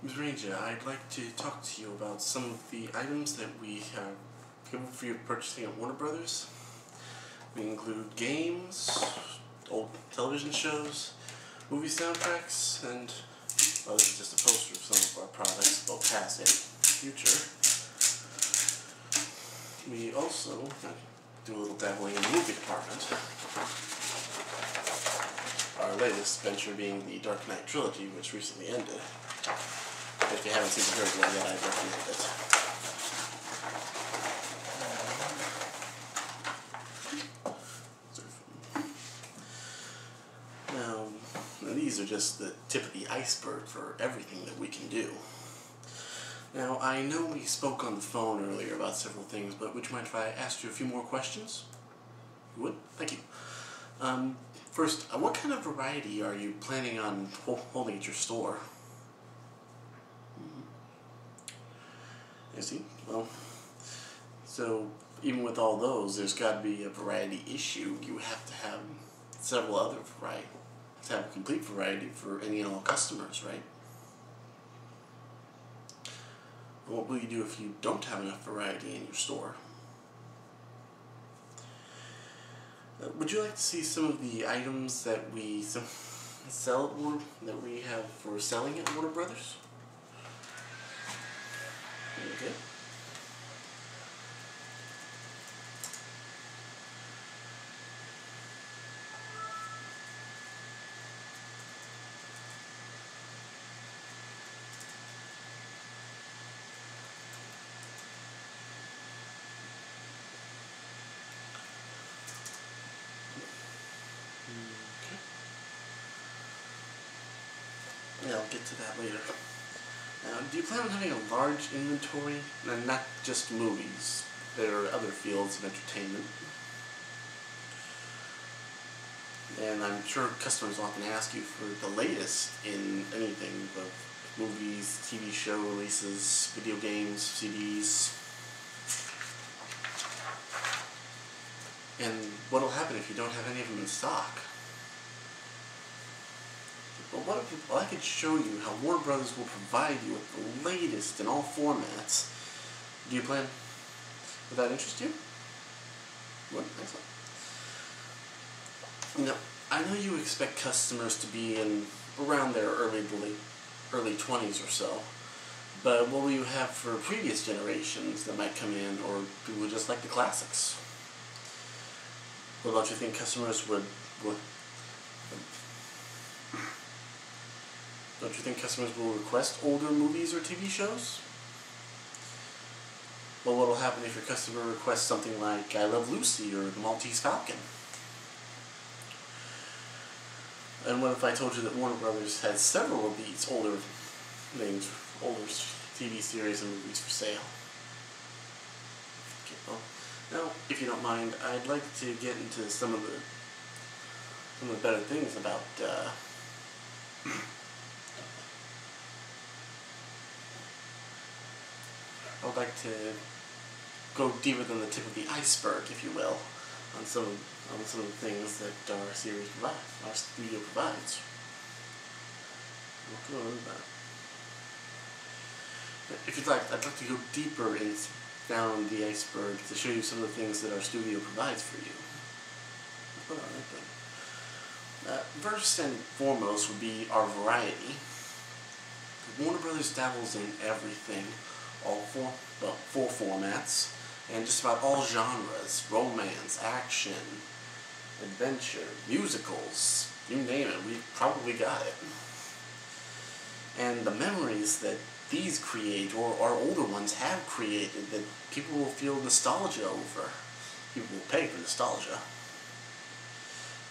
Ms. Ranger, I'd like to talk to you about some of the items that we have given for you purchasing at Warner Brothers. We include games, old television shows, movie soundtracks, and well, this is just a poster of some of our products, both past and future. We also do a little dabbling in the movie department. Our latest venture being the Dark Knight trilogy, which recently ended. If you haven't seen the third one yet, I'd recommend it. Now, these are just the tip of the iceberg for everything that we can do. Now, I know we spoke on the phone earlier about several things, but would you mind if I asked you a few more questions? You would? Thank you. First, what kind of variety are you planning on holding at your store? I see. Well, so even with all those, there's got to be a variety issue. You have to have several other variety, to have a complete variety for any and all customers, right? What will you do if you don't have enough variety in your store? Would you like to see some of the items that we sell that we have for selling at Warner Brothers? Okay. Yeah, I'll get to that later. Now, do you plan on having a large inventory? And not just movies. There are other fields of entertainment. And I'm sure customers often ask you for the latest in anything but movies, TV show releases, video games, CDs. And what'll happen if you don't have any of them in stock? But what if I could show you how Warner Brothers will provide you with the latest in all formats? Do you plan? Would that interest you? What? Excellent. Now, I know you expect customers to be in around their early 20s or so, but what will you have for previous generations that might come in, or people just like the classics? What don't you think customers would Don't you think customers will request older movies or TV shows? Well, what will happen if your customer requests something like I Love Lucy or The Maltese Falcon? And what if I told you that Warner Brothers had several of these older TV series and movies for sale? Okay, well, now, if you don't mind, I'd like to get into some of the better things about I would like to go deeper than the tip of the iceberg, if you will, on some of the things that our series provides, our studio provides. If you'd like, I'd like to go deeper down the iceberg to show you some of the things that our studio provides for you. First and foremost would be our variety. Warner Brothers dabbles in everything. All four formats, and just about all genres: romance, action, adventure, musicals, you name it, we've probably got it. And the memories that these create, or our older ones have created, that people will feel nostalgia over. People will pay for nostalgia.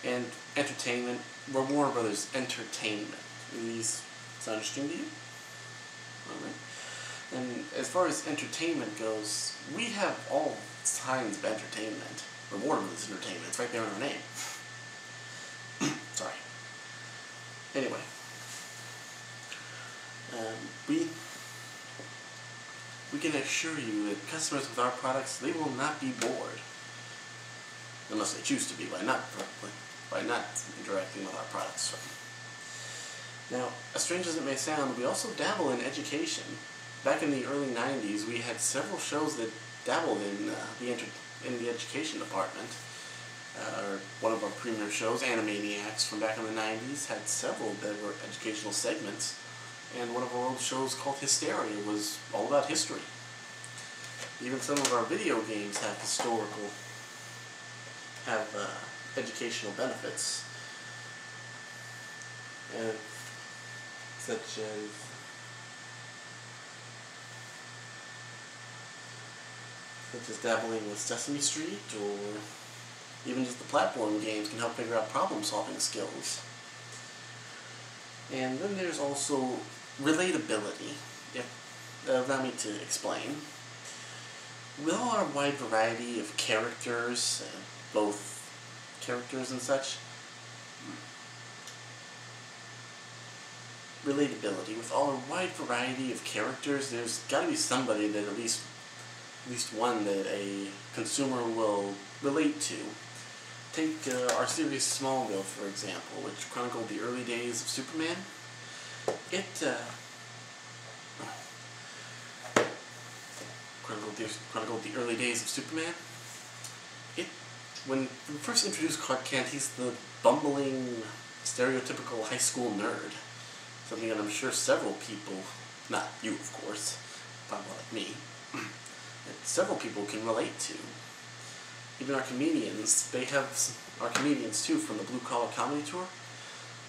And entertainment, we're Warner Brothers Entertainment. And these sound interesting to you? Alright. And as far as entertainment goes, we have all kinds of entertainment. We're Warner Brothers Entertainment. It's right there in our name. Sorry. Anyway. We can assure you that customers with our products, they will not be bored. Unless they choose to be by not interacting with our products. Now, as strange as it may sound, we also dabble in education. Back in the early 90s, we had several shows that dabbled in in the education department. One of our premier shows, Animaniacs, from back in the 90s, had several that were educational segments. And one of our old shows called Hysteria was all about history. Even some of our video games have educational benefits. Such as dabbling with Sesame Street, or even just the platform games can help figure out problem-solving skills. And then there's also relatability. Allow me to explain. With all our wide variety of characters, both characters and such, relatability. With all our wide variety of characters, there's got to be somebody that at least one that a consumer will relate to. Take our series Smallville, for example, which chronicled the early days of Superman. It chronicled the early days of Superman. When we first introduced Clark Kent, he's the bumbling, stereotypical high school nerd. Something that I'm sure several people, not you of course, probably like me, that several people can relate to. Even our comedians, our comedians too from the Blue Collar Comedy Tour,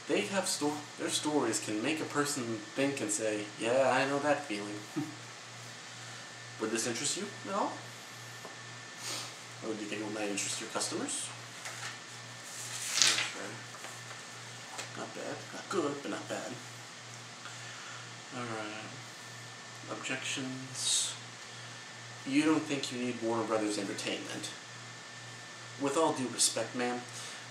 they have their stories can make a person think and say, yeah, I know that feeling. Would this interest you at all? Or do you think it might interest your customers? Not bad. Not good, but not bad. Alright. Objections. You don't think you need Warner Brothers Entertainment. With all due respect, ma'am,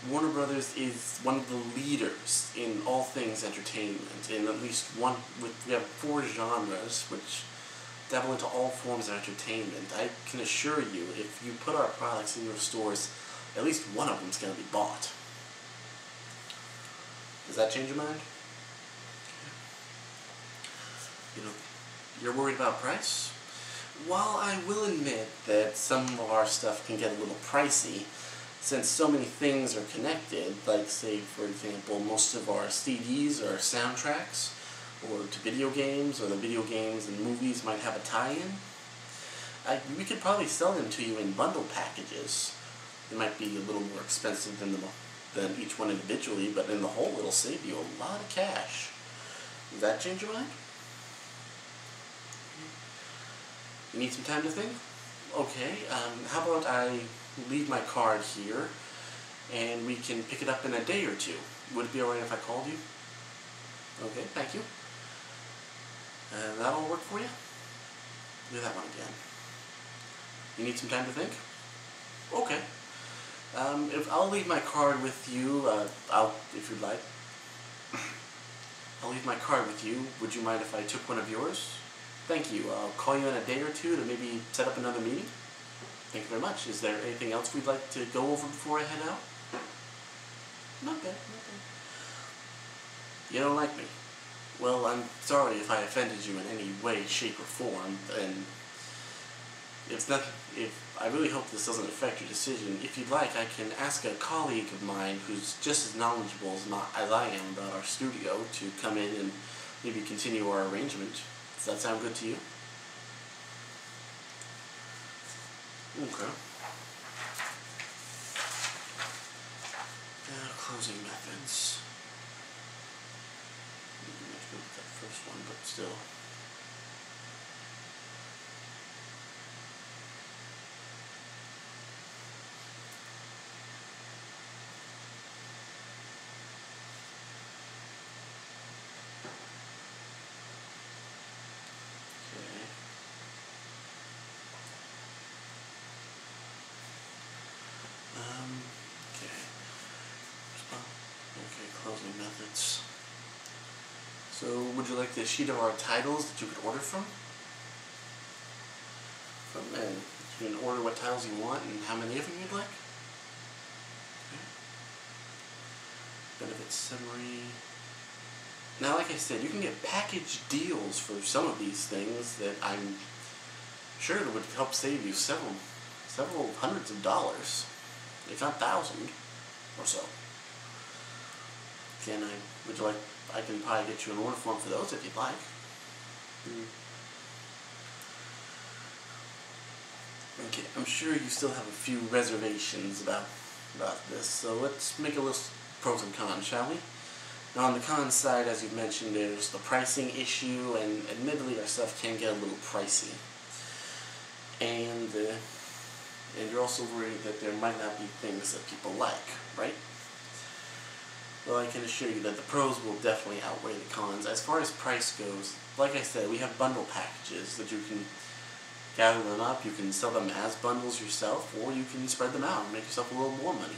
Warner Brothers is one of the leaders in all things entertainment. In at least we have 4 genres which dabble into all forms of entertainment. I can assure you, if you put our products in your stores, at least one of them is going to be bought. Does that change your mind? You're worried about price? While I will admit that some of our stuff can get a little pricey, since so many things are connected, like say, for example, most of our CDs are soundtracks, or to video games, or the video games and movies might have a tie-in, we could probably sell them to you in bundle packages. They might be a little more expensive than each one individually, but in the whole it'll save you a lot of cash. Does that change your mind? You need some time to think? Okay, how about I leave my card here, and we can pick it up in a day or two. Would it be alright if I called you? Okay, thank you. That'll work for you? Do that one again. You need some time to think? Okay. I'll leave my card with you, if you'd like. I'll leave my card with you. Would you mind if I took one of yours? Thank you. I'll call you in a day or two to maybe set up another meeting. Thank you very much. Is there anything else we'd like to go over before I head out? Not bad, not bad. You don't like me? Well, I'm sorry if I offended you in any way, shape, or form, and I really hope this doesn't affect your decision. If you'd like, I can ask a colleague of mine who's just as knowledgeable as I am about our studio to come in and maybe continue our arrangement. Does that sound good to you? Okay. Closing methods. Let's go with that first one, but still. Closing methods. So, would you like the sheet of our titles that you could order from? And you can order what titles you want and how many of them you'd like. Okay. Benefit summary. Now, like I said, you can get package deals for some of these things that I'm sure that would help save you several hundreds of dollars, if not thousand or so. Would you like, I can probably get you an order form for those if you'd like. Okay, I'm sure you still have a few reservations about this, so let's make a list of pros and cons, shall we? Now, on the con side, as you've mentioned, there's the pricing issue, and admittedly, our stuff can get a little pricey. And you're also worried that there might not be things that people like, right? Well, I can assure you that the pros will definitely outweigh the cons. As far as price goes, like I said, we have bundle packages that you can gather them up, you can sell them as bundles yourself, or you can spread them out and make yourself a little more money.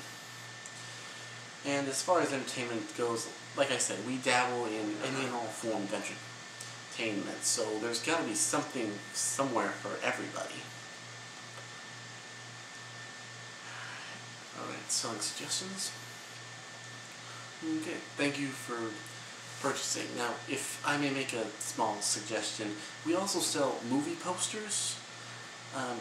And as far as entertainment goes, like I said, we dabble in any and all form of entertainment, so there's got to be something somewhere for everybody. Alright, selling suggestions? Okay, thank you for purchasing. Now, if I may make a small suggestion, we also sell movie posters.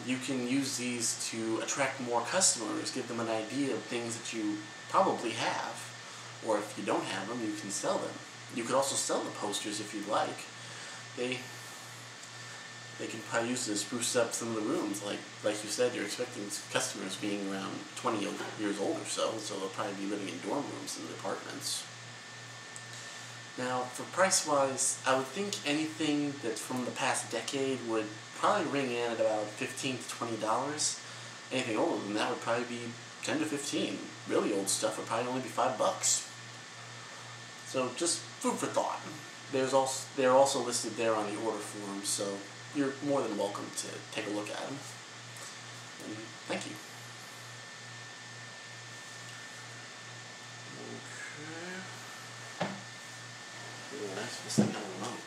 You can use these to attract more customers, give them an idea of things that you probably have, or if you don't have them, you can sell them. You could also sell the posters if you'd like. They can probably use to spruce up some of the rooms. Like you said, you're expecting customers being around 20 years old or so they'll probably be living in dorm rooms in the apartments. Now, for price-wise, I would think anything that's from the past decade would probably ring in at about $15 to $20. Anything older than that would probably be 10 to 15. Really old stuff would probably only be $5. So just food for thought. They're also listed there on the order form, so you're more than welcome to take a look at them. And thank you. Okay. Ooh, nice. This thing got a remote.